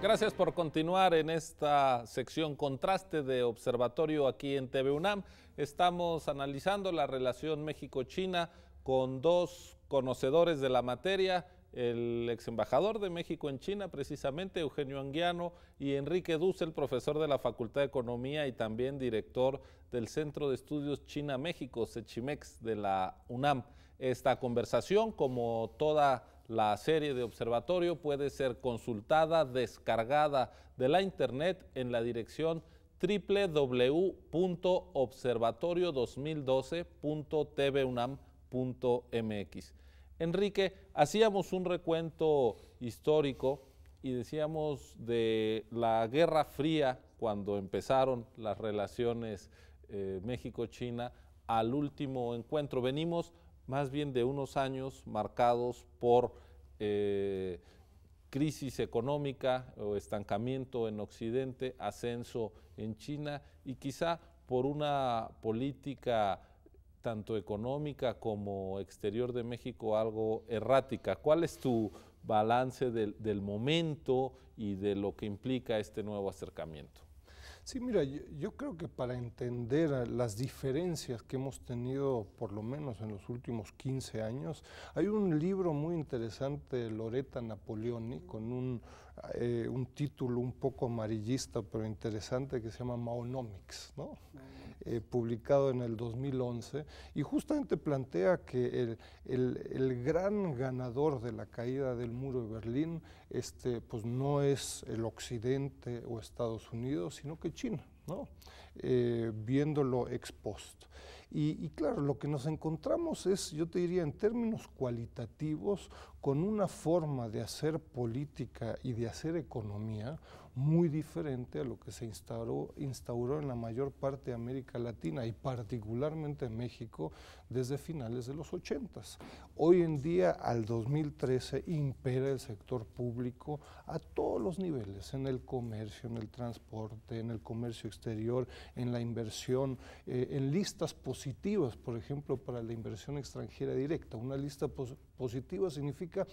Gracias por continuar en esta sección Contraste de Observatorio aquí en TV UNAM. Estamos analizando la relación México-China con dos conocedores de la materia, el ex embajador de México en China, precisamente Eugenio Anguiano, y Enrique Dussel, profesor de la Facultad de Economía y también director del Centro de Estudios China-México, CECHIMEX, de la UNAM. Esta conversación, como toda la serie de observatorio, puede ser consultada, descargada de la internet en la dirección www.observatorio2012.tvunam.mx. Enrique, hacíamos un recuento histórico y decíamos de la Guerra Fría, cuando empezaron las relaciones México-China, al último encuentro. Venimos más bien de unos años marcados por crisis económica o estancamiento en Occidente, ascenso en China y quizá por una política tanto económica como exterior de México algo errática. ¿Cuál es tu balance del momento y de lo que implica este nuevo acercamiento? Sí, mira, yo creo que para entender las diferencias que hemos tenido, por lo menos en los últimos 15 años, hay un libro muy interesante de Loretta Napoleoni con un título un poco amarillista, pero interesante, que se llama Maonomics, ¿no? Publicado en el 2011, y justamente plantea que el gran ganador de la caída del muro de Berlín pues no es el Occidente o Estados Unidos, sino que China, ¿no? Viéndolo ex post. Y claro, lo que nos encontramos es, yo te diría, en términos cualitativos, con una forma de hacer política y de hacer economía muy diferente a lo que se instauró en la mayor parte de América Latina y particularmente en México desde finales de los 80s. Hoy en día, al 2013, impera el sector público a todos los niveles, en el comercio, en el transporte, en el comercio exterior, en la inversión, en listas positivas, por ejemplo, para la inversión extranjera directa. Una lista positiva significa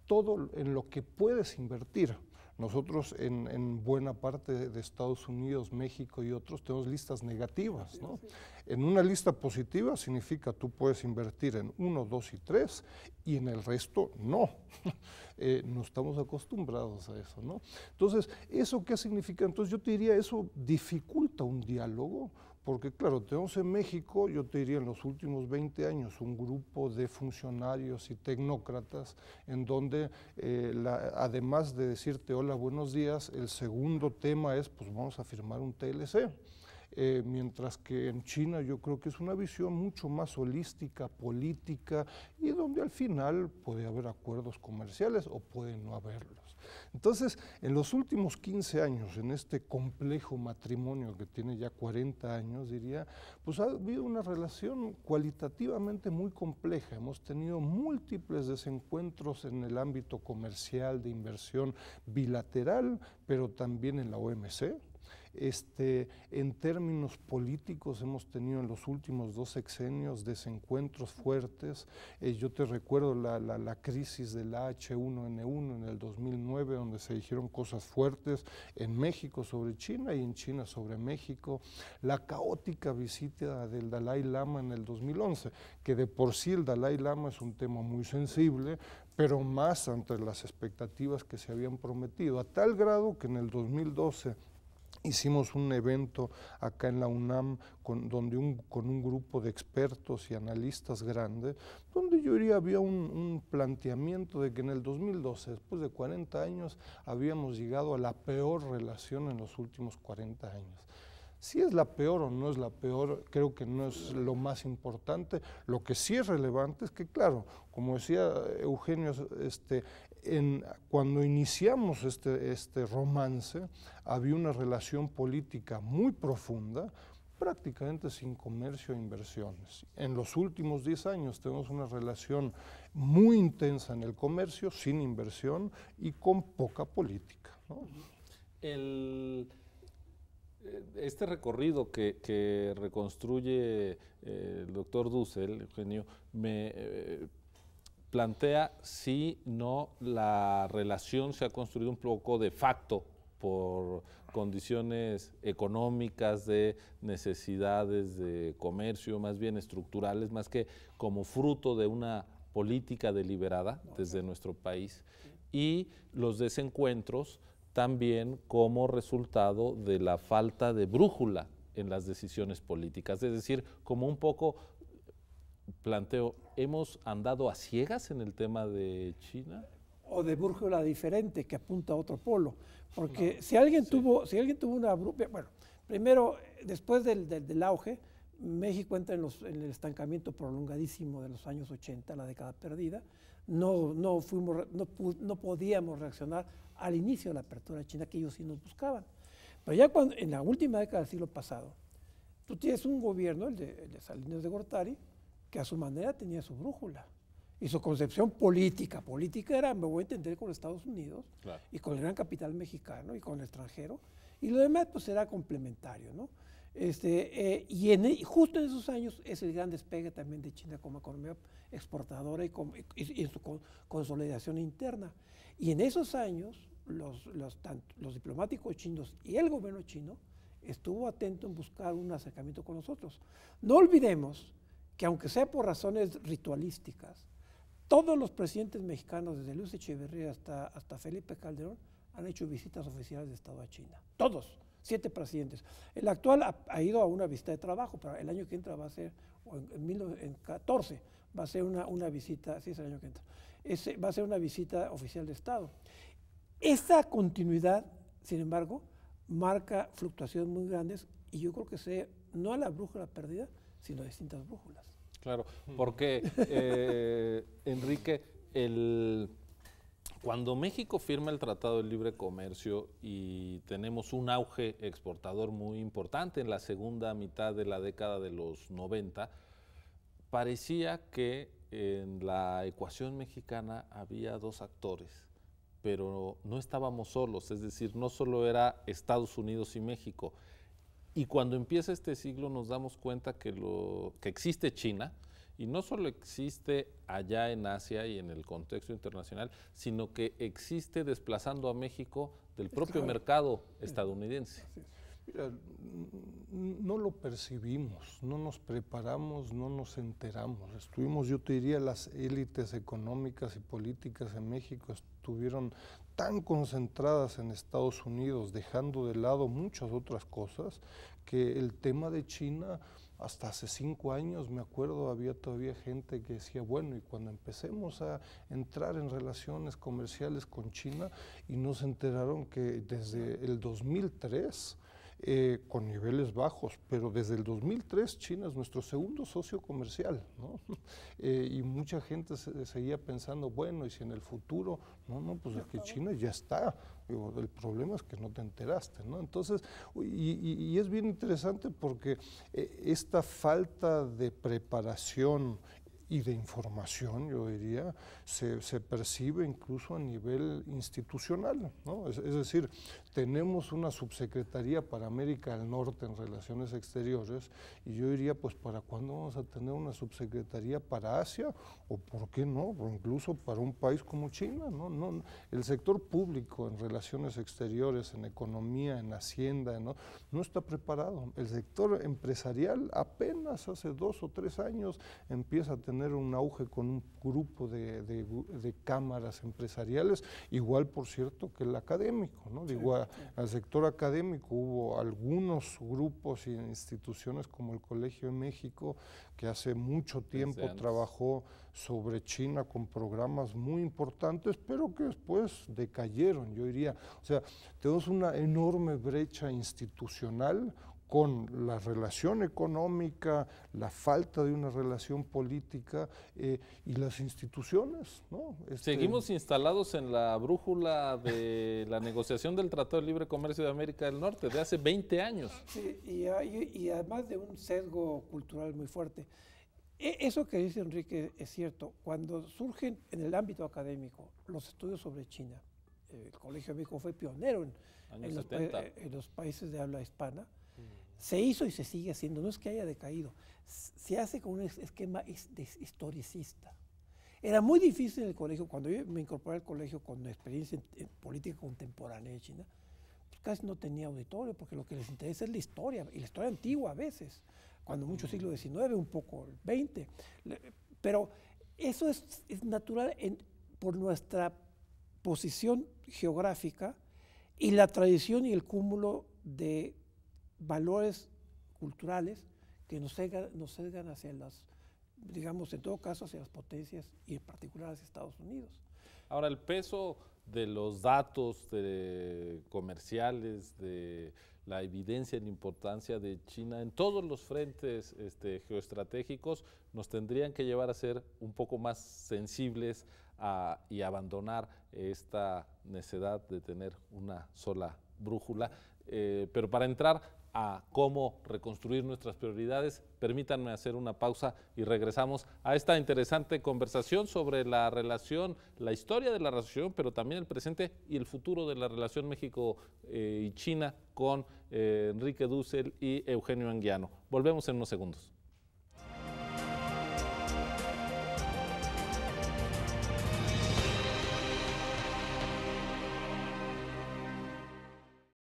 todo en lo que puedes invertir. Nosotros en buena parte de Estados Unidos, México y otros tenemos listas negativas, ¿no? En una lista positiva significa tú puedes invertir en 1, 2 y 3 y en el resto no. No estamos acostumbrados a eso, ¿no? Entonces, ¿eso qué significa? Entonces yo te diría, eso dificulta un diálogo, porque claro, tenemos en México, yo te diría en los últimos 20 años, un grupo de funcionarios y tecnócratas en donde además de decirte hola, buenos días, el segundo tema es pues vamos a firmar un TLC. Mientras que en China yo creo que es una visión mucho más holística, política, y donde al final puede haber acuerdos comerciales o puede no haberlos. Entonces, en los últimos 15 años, en este complejo matrimonio que tiene ya 40 años, diría, pues ha habido una relación cualitativamente muy compleja. Hemos tenido múltiples desencuentros en el ámbito comercial, de inversión bilateral, pero también en la OMC. En términos políticos hemos tenido en los últimos 2 sexenios desencuentros fuertes. Yo te recuerdo la crisis del H1N1 en el 2009, donde se dijeron cosas fuertes en México sobre China y en China sobre México. La caótica visita del Dalai Lama en el 2011, que de por sí el Dalai Lama es un tema muy sensible, pero más ante las expectativas que se habían prometido, a tal grado que en el 2012 hicimos un evento acá en la UNAM con un grupo de expertos y analistas grandes, donde yo diría había un planteamiento de que en el 2012, después de 40 años, habíamos llegado a la peor relación en los últimos 40 años. Si es la peor o no es la peor, creo que no es lo más importante. Lo que sí es relevante es que, claro, como decía Eugenio, cuando iniciamos este romance, había una relación política muy profunda, prácticamente sin comercio e inversiones. En los últimos 10 años tenemos una relación muy intensa en el comercio, sin inversión y con poca política, ¿no? Este recorrido que reconstruye el doctor Dussel, Eugenio, me plantea si no la relación se ha construido un poco de facto por condiciones económicas, de necesidades de comercio, más bien estructurales, más que como fruto de una política deliberada desde nuestro país, y los desencuentros también como resultado de la falta de brújula en las decisiones políticas. Es decir, como un poco planteo, ¿hemos andado a ciegas en el tema de China? O de brújula diferente que apunta a otro polo. Porque no, si alguien tuvo una brújula, bueno, primero, después del auge, México entra en el estancamiento prolongadísimo de los años 80, la década perdida. No podíamos reaccionar al inicio de la apertura china, que ellos sí nos buscaban. Pero ya en la última década del siglo pasado, tú tienes un gobierno, el de Salinas de Gortari, que a su manera tenía su brújula. Y su concepción política era, me voy a entender con Estados Unidos, claro, y con el gran capital mexicano y con el extranjero, y lo demás pues era complementario, ¿no? Justo en esos años es el gran despegue también de China como economía exportadora y su consolidación interna. Y en esos años los diplomáticos chinos y el gobierno chino estuvo atento en buscar un acercamiento con nosotros. No olvidemos que aunque sea por razones ritualísticas, todos los presidentes mexicanos, desde Luis Echeverría hasta Felipe Calderón, han hecho visitas oficiales de Estado a China. Todos, 7 presidentes. El actual ha ido a una visita de trabajo, pero el año que entra va a ser, en 2014, va a ser una visita, sí es el año que entra, va a ser una visita oficial de Estado. Esta continuidad, sin embargo, marca fluctuaciones muy grandes y yo creo que no a la brújula perdida, sino a distintas brújulas. Claro, porque Enrique, cuando México firma el Tratado de Libre Comercio y tenemos un auge exportador muy importante en la segunda mitad de la década de los 90, parecía que en la ecuación mexicana había 2 actores, pero no estábamos solos, es decir, no solo era Estados Unidos y México. Y cuando empieza este siglo nos damos cuenta que existe China, y no solo existe allá en Asia y en el contexto internacional, sino que existe desplazando a México del propio mercado estadounidense. Mira, no lo percibimos, no nos preparamos, no nos enteramos. Yo te diría, las élites económicas y políticas en México estuvieron tan concentradas en Estados Unidos, dejando de lado muchas otras cosas, que el tema de China, hasta hace 5 años, me acuerdo, había todavía gente que decía, bueno, y cuando empecemos a entrar en relaciones comerciales con China, y nos enteraron que desde el 2003, con niveles bajos, pero desde el 2003 China es nuestro segundo socio comercial, ¿no? Y mucha gente seguía pensando, bueno, y si en el futuro, pues es que China ya está. Digo, el problema es que no te enteraste, ¿no? Entonces, y es bien interesante porque esta falta de preparación y de información, yo diría, se percibe incluso a nivel institucional, ¿no? Es decir, tenemos una subsecretaría para América del Norte en Relaciones Exteriores, y yo diría, pues, ¿para cuándo vamos a tener una subsecretaría para Asia? O, ¿por qué no? O incluso para un país como China, ¿no? El sector público en Relaciones Exteriores, en economía, en Hacienda, no está preparado. El sector empresarial apenas hace 2 o 3 años empieza a tener un auge con un grupo de cámaras empresariales, igual, por cierto, que el académico, ¿no? Digo, al sector académico hubo algunos grupos e instituciones como el Colegio de México, que hace mucho tiempo trabajó sobre China con programas muy importantes, pero que después decayeron, yo diría. O sea, tenemos una enorme brecha institucional con la relación económica, la falta de una relación política y las instituciones, ¿no? Seguimos instalados en la brújula de la negociación del Tratado de Libre Comercio de América del Norte de hace 20 años. Sí, y además de un sesgo cultural muy fuerte. Eso que dice Enrique es cierto. Cuando surgen en el ámbito académico los estudios sobre China, el Colegio de México fue pionero en los países de habla hispana. Se hizo y se sigue haciendo, no es que haya decaído, se hace con un esquema historicista. Era muy difícil en el colegio, cuando yo me incorporé al colegio con experiencia en política contemporánea de China, pues, casi no tenía auditorio, porque lo que les interesa es la historia, y la historia antigua a veces, cuando mucho siglo XIX, un poco el XX. Pero eso es natural por nuestra posición geográfica y la tradición y el cúmulo de valores culturales que nos sesgan hacia las, digamos, en todo caso, hacia las potencias y en particular hacia Estados Unidos. Ahora, el peso de los datos comerciales, de la evidencia y la importancia de China en todos los frentes geoestratégicos nos tendrían que llevar a ser un poco más sensibles y abandonar esta necedad de tener una sola brújula. Pero para entrar a cómo reconstruir nuestras prioridades, permítanme hacer una pausa y regresamos a esta interesante conversación sobre la relación, la historia de la relación, pero también el presente y el futuro de la relación México y China con Enrique Dussel y Eugenio Anguiano. Volvemos en unos segundos.